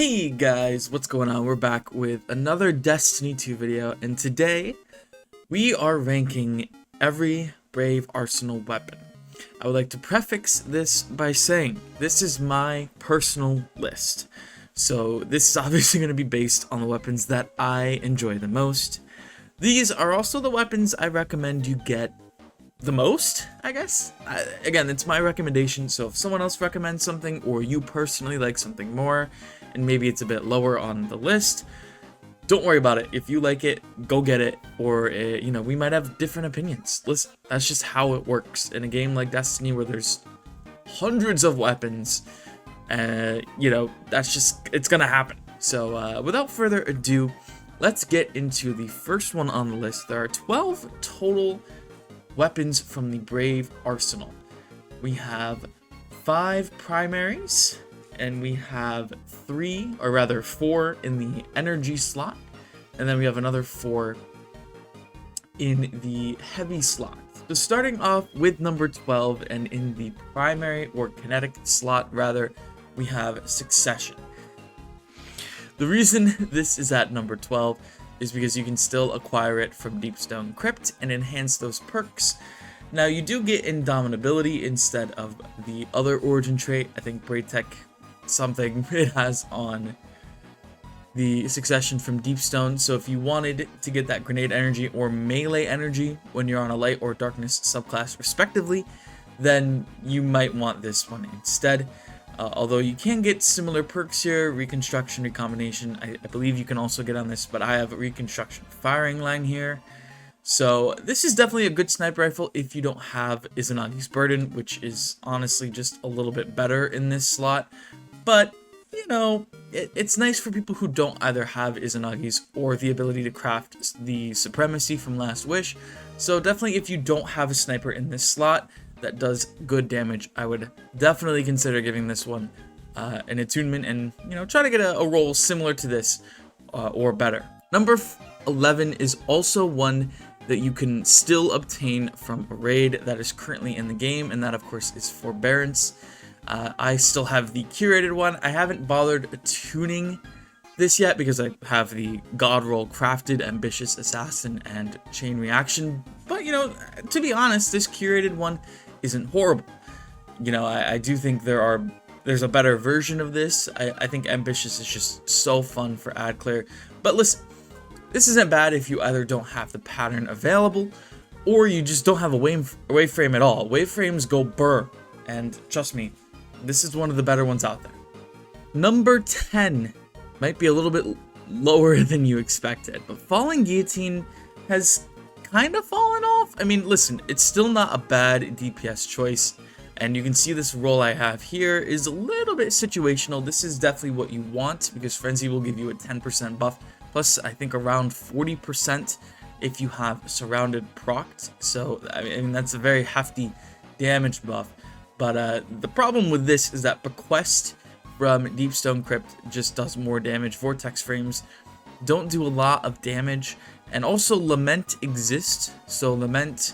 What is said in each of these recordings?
Hey guys, what's going on? We're back with another Destiny 2 video, and today we are ranking every Brave Arsenal weapon. I would like to prefix this by saying this is my personal list. So this is obviously going to be based on the weapons that I enjoy the most. These are also the weapons I recommend you get the most, I guess. Again, it's my recommendation, so if someone else recommends something or you personally like something more and maybe it's a bit lower on the list, don't worry about it. If you like it, go get it, or you know, we might have different opinions. Listen, that's just how it works in a game like Destiny where there's hundreds of weapons. You know, that's just, it's gonna happen. So without further ado, let's get into the first one on the list. There are 12 total weapons from the Brave Arsenal. We have 5 primaries, and we have 4 in the energy slot, and then we have another 4 in the heavy slot. So starting off with number 12, and in the primary or kinetic slot rather, we have Succession. The reason this is at number 12 is because you can still acquire it from Deepstone Crypt and enhance those perks. Now you do get Indomitability instead of the other origin trait. I think Braytech something it has on the Succession from Deepstone. So if you wanted to get that grenade energy or melee energy when you're on a light or darkness subclass respectively, then you might want this one instead. Although you can get similar perks here, Reconstruction, Recombination, I believe you can also get on this, but I have a Reconstruction firing line here. So this is definitely a good sniper rifle if you don't have Izanagi's Burden, which is honestly just a little bit better in this slot. But, you know, it's nice for people who don't either have Izanagi's or the ability to craft the Supremacy from Last Wish. So definitely if you don't have a sniper in this slot that does good damage, I would definitely consider giving this one an attunement and, you know, try to get a roll similar to this or better. Number 11 is also one that you can still obtain from a raid that is currently in the game, and that of course is Forbearance. I still have the curated one. I haven't bothered tuning this yet because I have the God Roll crafted, Ambitious Assassin, and Chain Reaction. But, you know, to be honest, this curated one isn't horrible. You know, I do think there's a better version of this. I think Ambitious is just so fun for ad clear. But listen, this isn't bad if you either don't have the pattern available or you just don't have a wave frame at all. Wave frames go burr, and trust me, this is one of the better ones out there. Number 10 might be a little bit lower than you expected, but Falling Guillotine has kind of fallen off. I mean, listen, it's still not a bad DPS choice, and you can see this roll I have here is a little bit situational. This is definitely what you want because Frenzy will give you a 10% buff, plus I think around 40% if you have Surrounded procced. So I mean that's a very hefty damage buff. But the problem with this is that Bequest from Deepstone Crypt just does more damage. Vortex frames don't do a lot of damage. And also Lament exists. So Lament,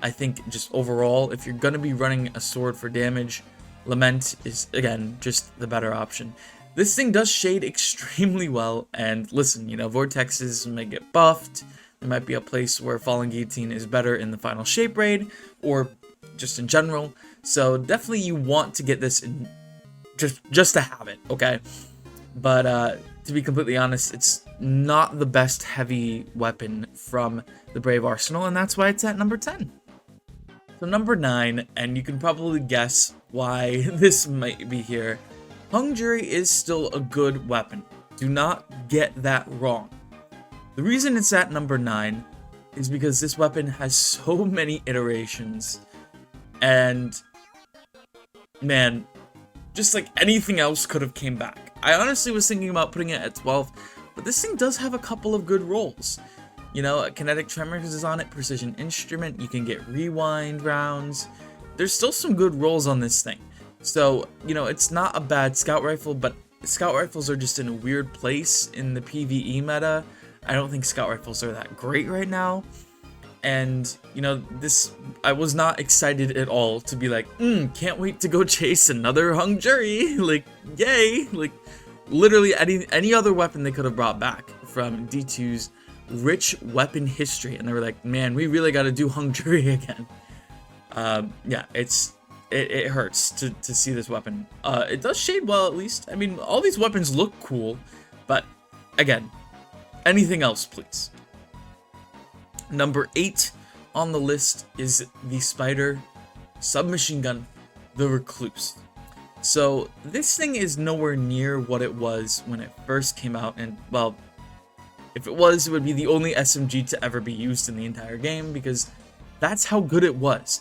I think just overall, if you're going to be running a sword for damage, Lament is, again, just the better option. This thing does shade extremely well. And listen, you know, Vortexes may get buffed. There might be a place where Falling Guillotine is better in the final shape raid, or just in general. So definitely you want to get this in just to have it, okay? But to be completely honest, it's not the best heavy weapon from the Brave Arsenal, and that's why it's at number 10. So number 9, and you can probably guess why this might be here. Hung Jury is still a good weapon. Do not get that wrong. The reason it's at number 9 is because this weapon has so many iterations, and man, just like anything else could have came back. I honestly was thinking about putting it at 12, but this thing does have a couple of good rolls. You know, Kinetic Tremors is on it, Precision Instrument, you can get Rewind rounds. There's still some good rolls on this thing. So, you know, it's not a bad Scout Rifle, but Scout Rifles are just in a weird place in the PvE meta. I don't think Scout Rifles are that great right now. And, you know, I was not excited at all to be like, can't wait to go chase another Hung Jury. Like, yay. Like, literally any other weapon they could have brought back from D2's rich weapon history, and they were like, man, we really got to do Hung Jury again. Yeah, it hurts to see this weapon. It does shade well, at least. I mean, all these weapons look cool, but again, anything else, please. Number 8 on the list is the Spider submachine gun, the Recluse. So this thing is nowhere near what it was when it first came out, and well, if it was, it would be the only SMG to ever be used in the entire game, because that's how good it was.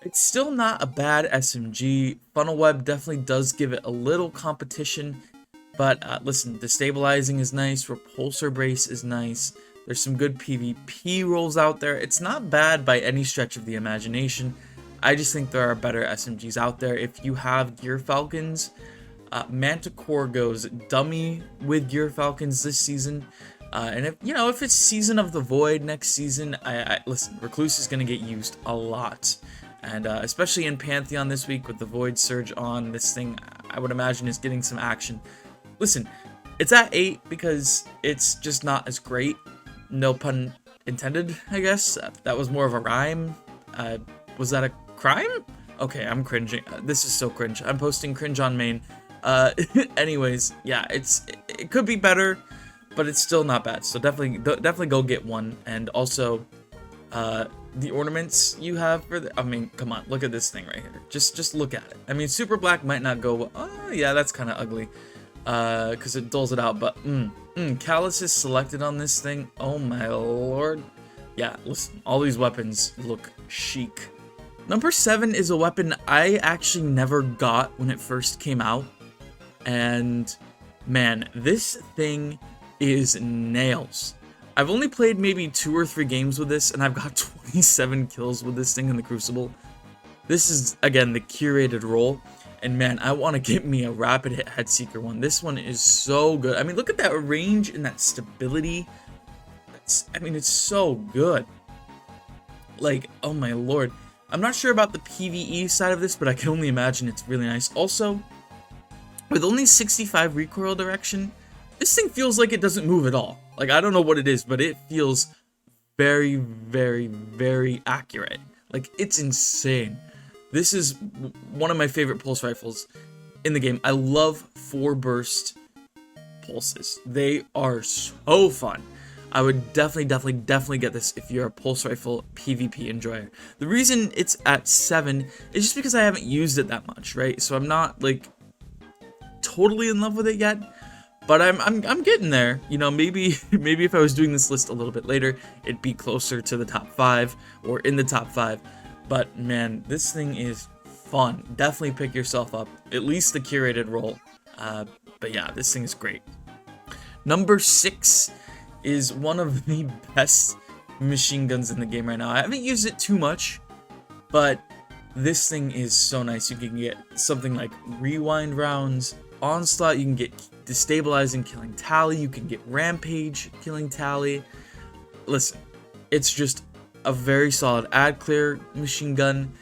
It's still not a bad SMG. Funnel Web definitely does give it a little competition, but listen, destabilizing is nice, repulsor brace is nice, there's some good PvP rolls out there. It's not bad by any stretch of the imagination. I just think there are better SMGs out there. If you have Gear Falcons, Manticore goes dummy with Gear Falcons this season. And if it's Season of the Void next season, listen, Recluse is going to get used a lot. And especially in Pantheon this week with the Void Surge on, this thing, I would imagine, is getting some action. Listen, it's at 8 because it's just not as great. No pun intended, I guess. That was more of a rhyme. Was that a crime? Okay, I'm cringing. This is so cringe. I'm posting cringe on main. Anyways, yeah, it could be better, but it's still not bad. So definitely go get one. And also, the ornaments you have for I mean, come on, look at this thing right here. Just look at it. I mean, super black might not go. Oh yeah, that's kind of ugly. Because it dulls it out. But Callus is selected on this thing. Oh my lord. Yeah, listen, all these weapons look chic. Number 7 is a weapon I actually never got when it first came out. And man, this thing is nails. I've only played maybe 2 or 3 games with this, and I've got 27 kills with this thing in the Crucible. This is, again, the curated role. And man, I want to get me a rapid hit Headseeker one. This one is so good. I mean, look at that range and that stability. It's so good. Like, oh my lord. I'm not sure about the PvE side of this, but I can only imagine it's really nice. Also, with only 65 recoil direction, this thing feels like it doesn't move at all. Like, I don't know what it is, but it feels very, very, very accurate. Like, it's insane. This is one of my favorite pulse rifles in the game. I love 4 burst pulses. They are so fun. I would definitely get this if you're a pulse rifle PvP enjoyer. The reason it's at 7 is just because I haven't used it that much, right? So I'm not like totally in love with it yet, but I'm getting there. You know, maybe if I was doing this list a little bit later, it'd be closer to the top 5 or in the top 5. But man, this thing is fun. Definitely pick yourself up, at least the curated role. But yeah, this thing is great. Number 6 is one of the best machine guns in the game right now. I haven't used it too much, but this thing is so nice. You can get something like rewind rounds, onslaught, you can get destabilizing killing tally, you can get rampage killing tally. Listen, it's just a very solid ad clear machine gun.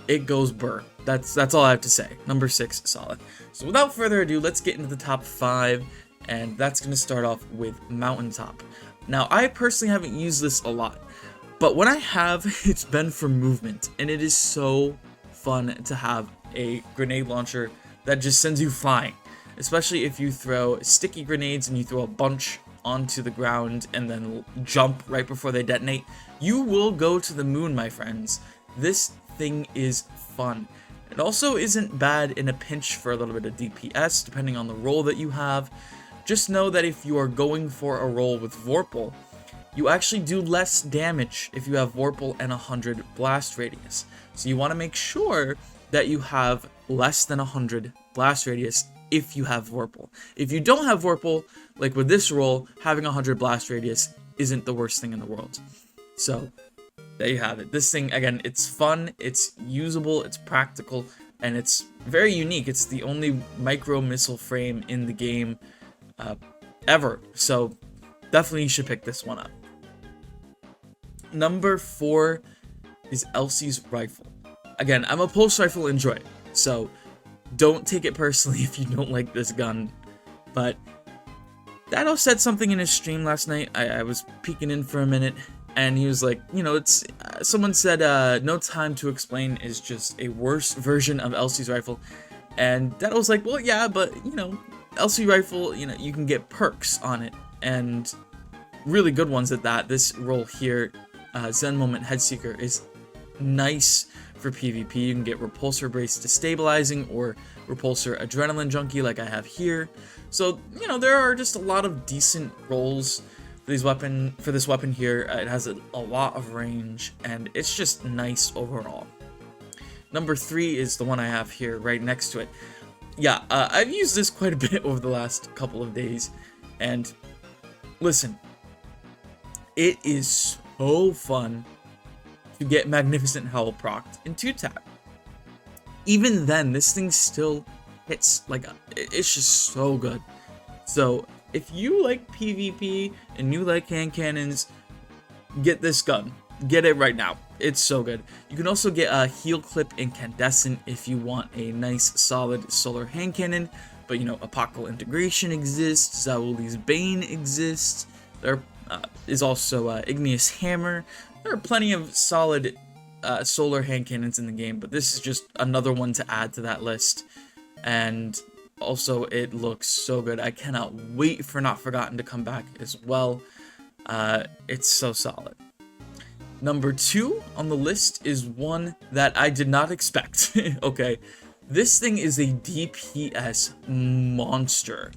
It goes burr. That's all I have to say. Number 6, solid. So without further ado, let's get into the top 5. And that's going to start off with Mountaintop. Now, I personally haven't used this a lot, but when I have, it's been for movement, and it is so fun to have a grenade launcher that just sends you flying, especially if you throw sticky grenades and you throw a bunch onto the ground and then jump right before they detonate. You will go to the moon, my friends. This thing is fun. It also isn't bad in a pinch for a little bit of DPS, depending on the role that you have. Just know that if you are going for a roll with Vorpal, you actually do less damage if you have Vorpal and 100 blast radius. So you want to make sure that you have less than 100 blast radius if you have Vorpal. If you don't have Vorpal, like with this roll, having 100 blast radius isn't the worst thing in the world. So there you have it. This thing, again, it's fun, it's usable, it's practical, and it's very unique. It's the only micro missile frame in the game ever, so definitely you should pick this one up. Number 4 is Elsie's rifle. Again, I'm a pulse rifle enjoyer, so don't take it personally if you don't like this gun. But Dado said something in his stream last night. I was peeking in for a minute, and he was like, you know, it's someone said No Time to Explain is just a worse version of Elsie's rifle. And Dado was like, well, yeah, but, you know, Elsie rifle, you know, you can get perks on it, and really good ones at that. This roll here, Zen Moment Headseeker, is nice for PvP. You can get Repulsor Brace Destabilizing or Repulsor Adrenaline Junkie like I have here. So, you know, there are just a lot of decent rolls for this weapon here. It has a lot of range, and it's just nice overall. Number 3 is the one I have here right next to it. Yeah, I've used this quite a bit over the last couple of days, and listen, it is so fun to get Magnificent Howl procced in 2-tap. Even then, this thing still hits, like, it's just so good. So, if you like PvP and you like hand cannons, get this gun. Get it right now. It's so good. You can also get a Heal Clip Incandescent if you want a nice, solid solar hand cannon. But, you know, Apocal Integration exists, Zawuli's Bane exists, there is also Igneous Hammer. There are plenty of solid solar hand cannons in the game, but this is just another one to add to that list. And also, it looks so good. I cannot wait for Not Forgotten to come back as well. It's so solid. Number 2 on the list is one that I did not expect. Okay, this thing is a DPS monster.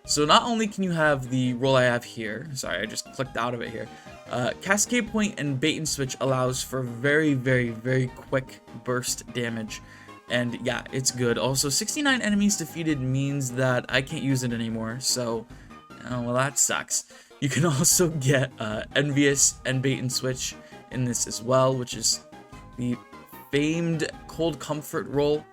So not only can you have the roll I have here, sorry, I just clicked out of it here. Cascade Point and Bait and Switch allows for very, very, very quick burst damage. And yeah, it's good. Also, 69 enemies defeated means that I can't use it anymore, so, oh, well, that sucks. You can also get Envious and Bait and Switch in this as well, which is the famed Cold Comfort roll.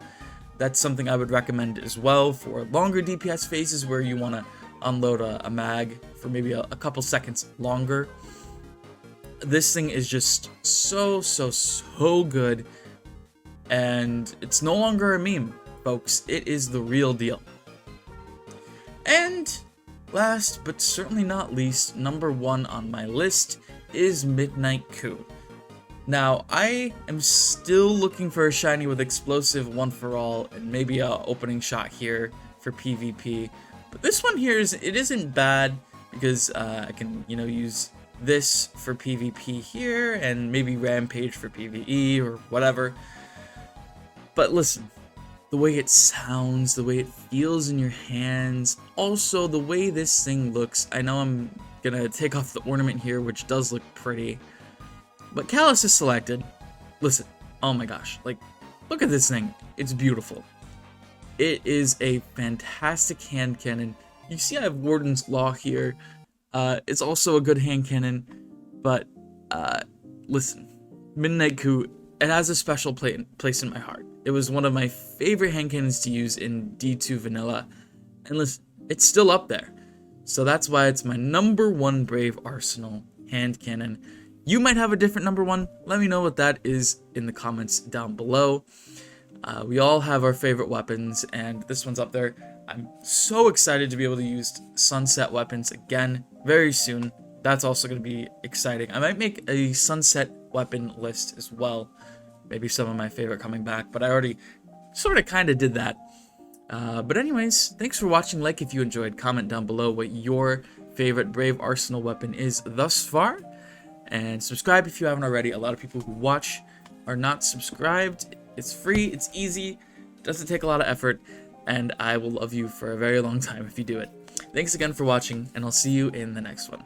That's something I would recommend as well for longer DPS phases where you want to unload a mag for maybe a couple seconds longer. This thing is just so good, and it's no longer a meme, folks. It is the real deal. And last but certainly not least, number 1 on my list is Midnight Coup. Now, I am still looking for a shiny with explosive one for all and maybe a opening shot here for PvP. But this one here isn't bad because I can, you know, use this for PvP here and maybe Rampage for PvE or whatever. But listen, the way it sounds, the way it feels in your hands, also the way this thing looks. I know I'm gonna take off the ornament here, which does look pretty, but Callus is selected. Listen, oh my gosh, like, look at this thing. It's beautiful. It is a fantastic hand cannon. You see I have Warden's Law here. It's also a good hand cannon, but listen, Midnight Coup, it has a special place in my heart. It was one of my favorite hand cannons to use in D2 Vanilla, and listen, it's still up there. So that's why it's my number 1 Brave Arsenal hand cannon. You might have a different number 1. Let me know what that is in the comments down below. We all have our favorite weapons, and this one's up there. I'm so excited to be able to use sunset weapons again very soon. That's also going to be exciting. I might make a sunset weapon list as well. Maybe some of my favorite coming back, but I already sort of kind of did that. But anyways, thanks for watching. Like if you enjoyed, comment down below what your favorite Brave Arsenal weapon is thus far, and subscribe if you haven't already. A lot of people who watch are not subscribed. It's free, it's easy, doesn't take a lot of effort, and I will love you for a very long time if you do it. Thanks again for watching, and I'll see you in the next one.